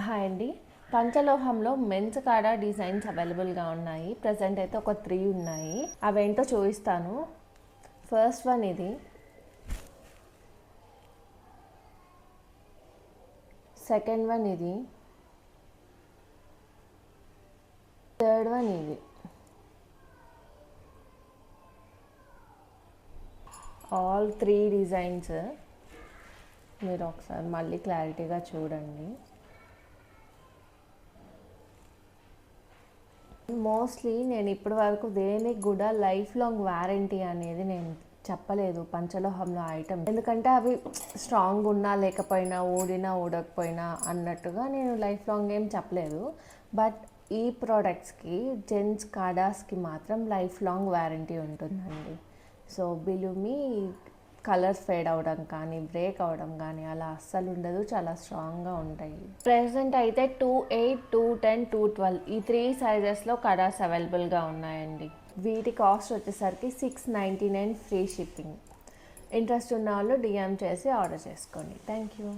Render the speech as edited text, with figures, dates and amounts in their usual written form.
Hi అండి. పంచలోహంలో men's కాడ designs అవైలబుల్గా ఉన్నాయి. ప్రజెంట్ అయితే ఒక 3 ఉన్నాయి. అవేంటో చూపిస్తాను. ఫస్ట్ వన్ ఇది, సెకండ్ వన్ ఇది, థర్డ్ వన్ ఇది. ఆల్ 3 డిజైన్స్ మీరు ఒకసారి మళ్ళీ క్లారిటీగా చూడండి. మోస్ట్లీ నేను ఇప్పటి వరకు దేనికి కూడా లైఫ్ లాంగ్ వారంటీ అనేది నేను చెప్పలేదు పంచలోహంలో ఐటమ్, ఎందుకంటే అవి స్ట్రాంగ్ ఉన్నా లేకపోయినా ఊడినా ఊడకపోయినా అన్నట్టుగా నేను లైఫ్ లాంగ్ ఏం చెప్పలేదు. బట్ ఈ ప్రోడక్ట్స్కి జెంట్స్ కాడాస్కి మాత్రం లైఫ్ లాంగ్ వారంటీ ఉంటుందండి. So believe me, colours fade అవ్వడం కానీ బ్రేక్ అవ్వడం కానీ అలా అస్సలు ఉండదు. చాలా స్ట్రాంగ్గా ఉంటాయి. ప్రెజెంట్ అయితే 2-8, 2-10, 2-12 ఈ 3 సైజెస్లో కడాస్ అవైలబుల్గా ఉన్నాయండి. వీటి కాస్ట్ వచ్చేసరికి $699 ఫ్రీ షిప్పింగ్. ఇంట్రెస్ట్ ఉన్న వాళ్ళు డిఎం చేసి ఆర్డర్ చేసుకోండి. Thank you.